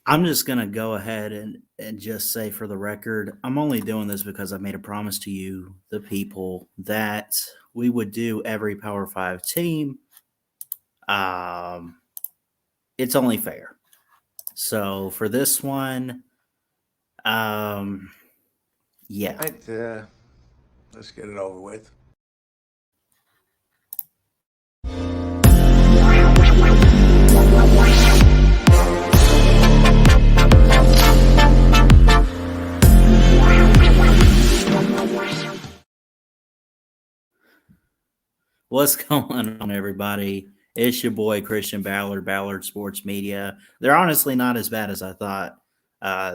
I'm just going to go ahead and just say for the record, I'm only doing this because I made a promise to you, the people, that we would do every Power 5 team. It's only fair. So for this one, yeah. Right, let's get it over with. What's going on, everybody? It's your boy Christian Ballard Sports Media. They're honestly not as bad as I thought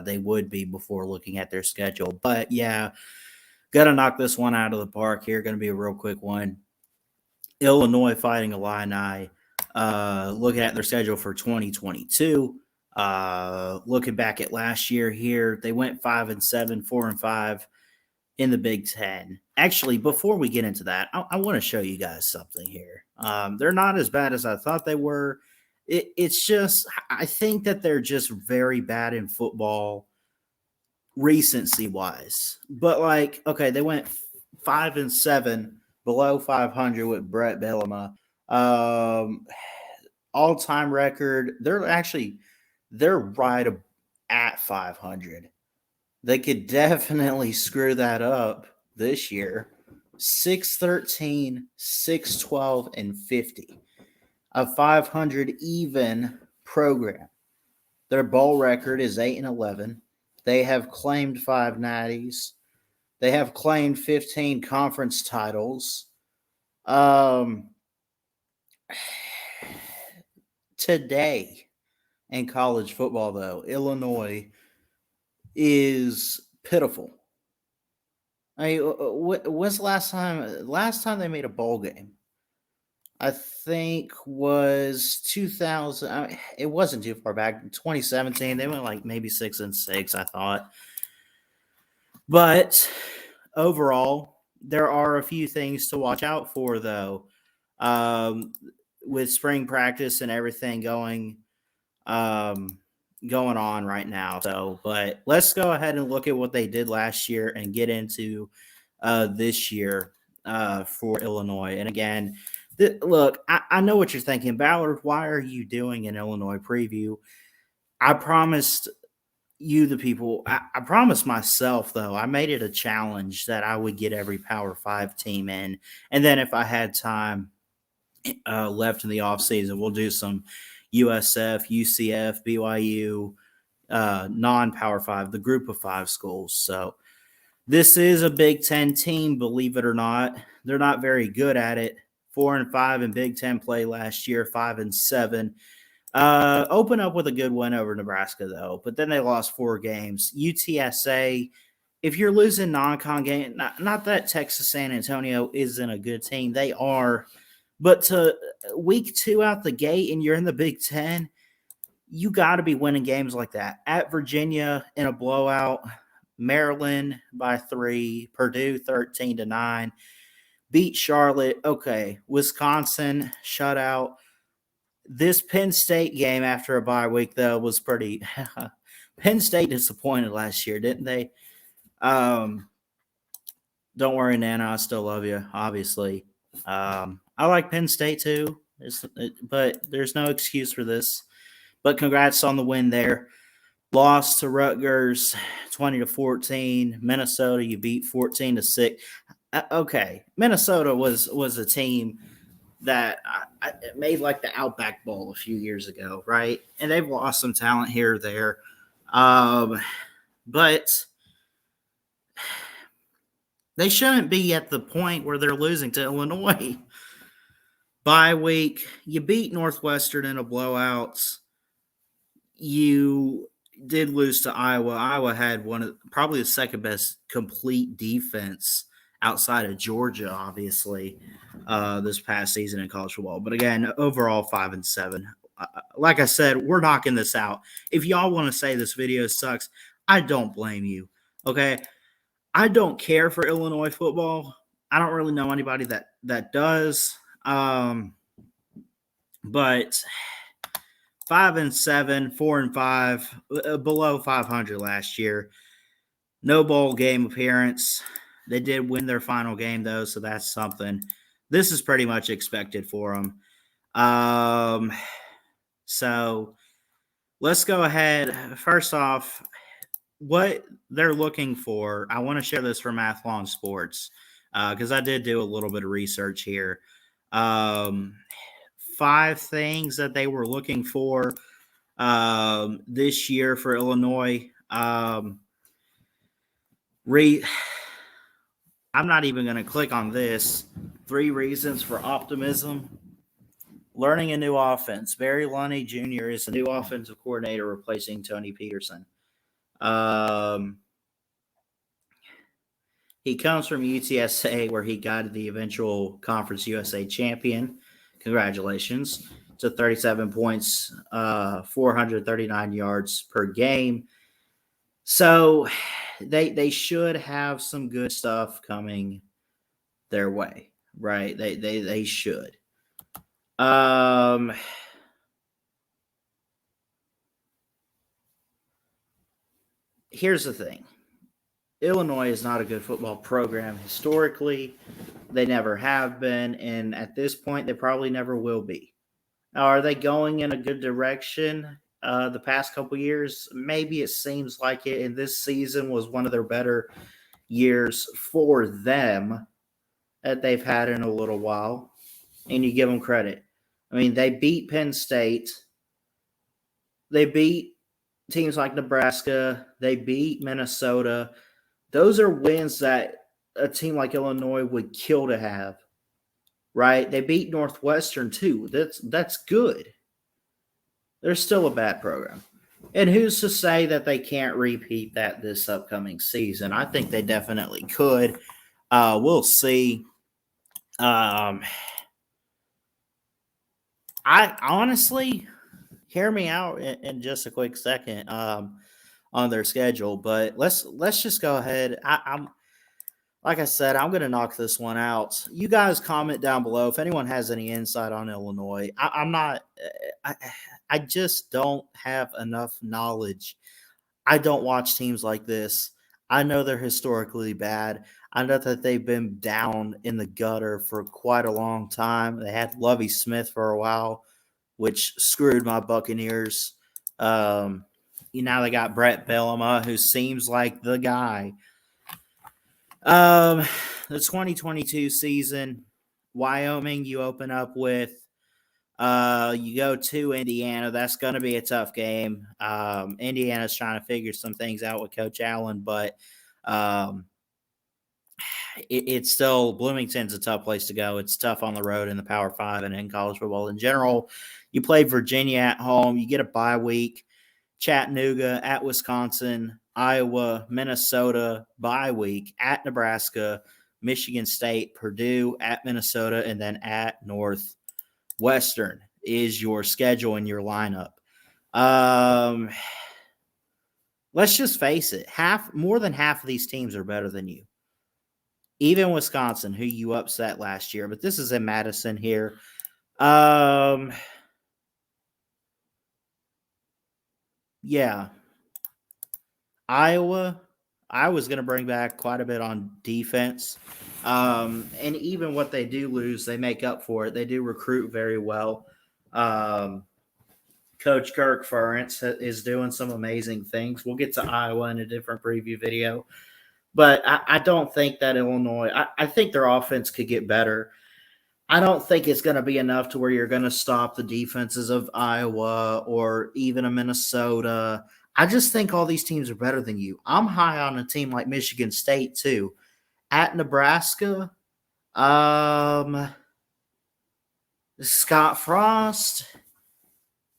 they would be before looking at their schedule. But yeah, got to knock this one out of the park here. Going to be a real quick one. Illinois Fighting Illini. Looking at their schedule for 2022. Looking back at last year here, they went 5-7, 4-5 in the Big Ten. Actually, before we get into that, I want to show you guys something here. They're not as bad as I thought they were. It's just, I think that they're just very bad in football recency wise. But like, okay, they went 5-7, below 500 with Bret Bielema. All-time record. They're right at 500. They could definitely screw that up this year. 6-13, 6-12, and 50. A 500 even program. Their bowl record is 8-11. They have claimed 5 natties. They have claimed 15 conference titles. Today in college football, though, Illinois is pitiful. I mean, when's the last time? Last time they made a bowl game, I think was 2000. I mean, it wasn't too far back. 2017, they went like maybe 6-6. I thought, but overall, there are a few things to watch out for, though. With spring practice and everything going on right now. So, but let's go ahead and look at what they did last year and get into this year for Illinois. And again, look, I know what you're thinking, Ballard. Why are you doing an Illinois preview? I promised you, the people. I promised myself, though. I made it a challenge that I would get every Power 5 team in, and then if I had time left in the offseason, we'll do some USF, UCF, BYU, non-Power 5, the group of 5 schools. So this is a Big Ten team, believe it or not. They're not very good at it. 4-5 in Big Ten play last year, 5-7. Open up with a good win over Nebraska, though, but then they lost 4 games. UTSA, if you're losing non-con game, not that Texas San Antonio isn't a good team. They are. But to week 2 out the gate and you're in the Big Ten, you got to be winning games like that. At Virginia in a blowout, Maryland by 3, Purdue 13-9, beat Charlotte. Okay, Wisconsin shutout. This Penn State game after a bye week, though, was pretty – Penn State disappointed last year, didn't they? Don't worry, Nana. I still love you, obviously. I like Penn State too, but there's no excuse for this. But congrats on the win there. Lost to Rutgers 20-14. Minnesota, you beat 14-6. Okay, Minnesota was a team that made like the Outback Bowl a few years ago, right? And they've lost some talent here or there. But they shouldn't be at the point where they're losing to Illinois. Bye week, you beat Northwestern in a blowout. You did lose to Iowa. Iowa had probably the second best complete defense outside of Georgia, obviously, this past season in college football. But again, overall 5-7. Like I said, we're knocking this out. If y'all want to say this video sucks, I don't blame you. Okay, I don't care for Illinois football. I don't really know anybody that does. But 5-7, 4-5, below 500 last year. No bowl game appearance. They did win their final game, though, so that's something. This is pretty much expected for them. So let's go ahead. First off, what they're looking for, I want to share this from Athlon Sports because I did do a little bit of research here. 5 things that they were looking for this year for Illinois. I'm not even going to click on this. 3 reasons for optimism. Learning a new offense. Barry Lunny Jr. is the new offensive coordinator replacing Tony Peterson. He comes from UTSA, where he got the eventual Conference USA champion. Congratulations. To 37 points, 439 yards per game. So they should have some good stuff coming their way, right? They should. Here's the thing. Illinois is not a good football program historically. They never have been, and at this point, they probably never will be. Now, are they going in a good direction the past couple years? Maybe it seems like it, and this season was one of their better years for them that they've had in a little while, and you give them credit. I mean, they beat Penn State. They beat teams like Nebraska. They beat Minnesota. Those are wins that a team like Illinois would kill to have, right? They beat Northwestern too. That's good. They're still a bad program. And who's to say that they can't repeat that this upcoming season? I think they definitely could. We'll see. I honestly, hear me out in just a quick second on their schedule, but let's just go ahead. I'm like I said, I'm going to knock this one out. You guys comment down below if anyone has any insight on Illinois. I'm not. I just don't have enough knowledge. I don't watch teams like this. I know they're historically bad. I know that they've been down in the gutter for quite a long time. They had Lovie Smith for a while, which screwed my Buccaneers. They got Bret Bielema, who seems like the guy. The 2022 season, Wyoming, you open up with. You go to Indiana. That's going to be a tough game. Indiana's trying to figure some things out with Coach Allen, but it's still Bloomington's a tough place to go. It's tough on the road in the Power 5 and in college football in general. You play Virginia at home. You get a bye week. Chattanooga at Wisconsin, Iowa, Minnesota, bye week at Nebraska, Michigan State, Purdue, at Minnesota, and then at Northwestern is your schedule and your lineup. Let's just face it. More than half of these teams are better than you. Even Wisconsin, who you upset last year, but this is in Madison here. Yeah. Iowa, I was going to bring back quite a bit on defense. And even what they do lose, they make up for it. They do recruit very well. Coach Kirk Ferentz is doing some amazing things. We'll get to Iowa in a different preview video. But I don't think that Illinois – I think their offense could get better. I don't think it's going to be enough to where you're going to stop the defenses of Iowa or even a Minnesota. I just think all these teams are better than you. I'm high on a team like Michigan State too. At Nebraska, Scott Frost,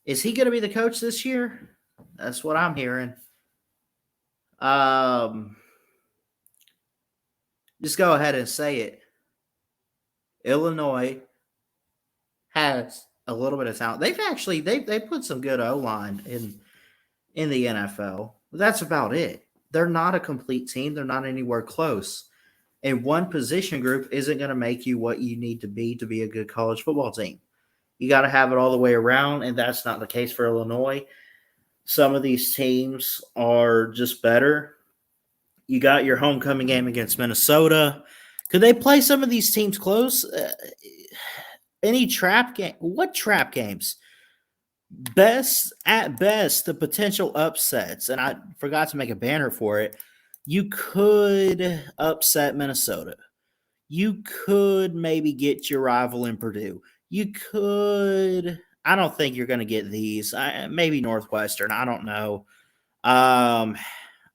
is he going to be the coach this year? That's what I'm hearing. Just go ahead and say it. Illinois has a little bit of talent. They put some good O-line in the NFL. That's about it. They're not a complete team. They're not anywhere close. And one position group isn't going to make you what you need to be a good college football team. You got to have it all the way around, and that's not the case for Illinois. Some of these teams are just better. You got your homecoming game against Minnesota. Could they play some of these teams close? Any trap game? What trap games? At best, the potential upsets, and I forgot to make a banner for it. You could upset Minnesota. You could maybe get your rival in Purdue. You could. I don't think you're going to get these. Maybe Northwestern. I don't know. I'm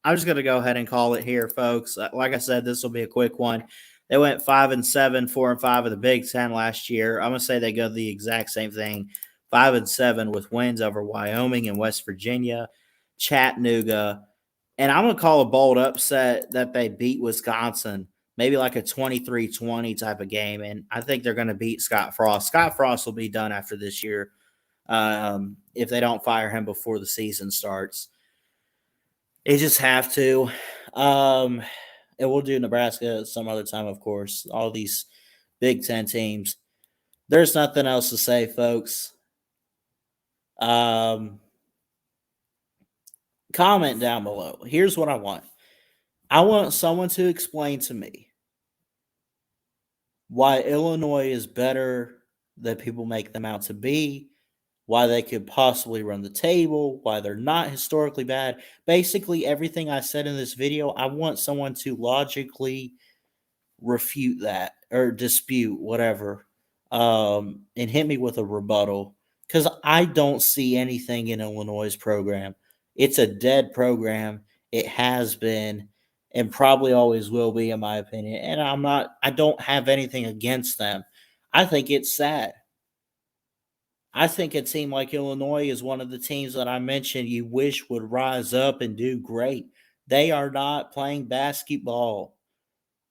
just going to go ahead and call it here, folks. Like I said, this will be a quick one. They went 5-7, 4-5 of the Big Ten last year. I'm going to say they go the exact same thing, 5-7 with wins over Wyoming and West Virginia, Chattanooga, and I'm going to call a bold upset that they beat Wisconsin, maybe like a 23-20 type of game, and I think they're going to beat Scott Frost. Scott Frost will be done after this year if they don't fire him before the season starts. They just have to. And we'll do Nebraska some other time, of course. All these Big Ten teams. There's nothing else to say, folks. Comment down below. Here's what I want. I want someone to explain to me why Illinois is better than people make them out to be, why they could possibly run the table, why they're not historically bad. Basically, everything I said in this video, I want someone to logically refute that or dispute whatever and hit me with a rebuttal because I don't see anything in Illinois' program. It's a dead program. It has been and probably always will be, in my opinion. And I don't have anything against them. I think it's sad. I think a team like Illinois is one of the teams that I mentioned you wish would rise up and do great. They are not playing basketball.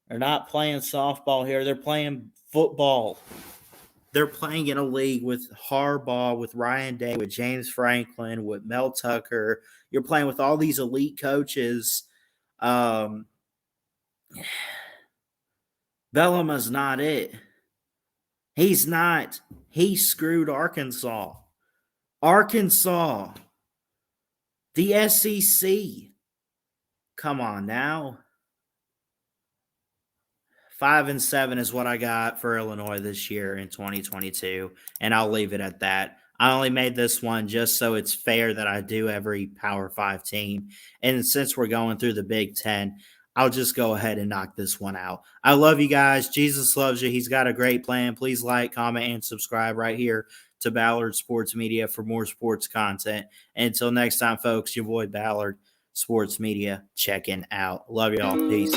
They're not playing softball here. They're playing football. They're playing in a league with Harbaugh, with Ryan Day, with James Franklin, with Mel Tucker. You're playing with all these elite coaches. Bielema's not it. He's not. He screwed Arkansas. Arkansas. The SEC. Come on now. 5-7 is what I got for Illinois this year in 2022, and I'll leave it at that. I only made this one just so it's fair that I do every Power 5 team. And since we're going through the Big Ten, I'll just go ahead and knock this one out. I love you guys. Jesus loves you. He's got a great plan. Please like, comment, and subscribe right here to Ballard Sports Media for more sports content. And until next time, folks, your boy Ballard Sports Media checking out. Love y'all. Peace.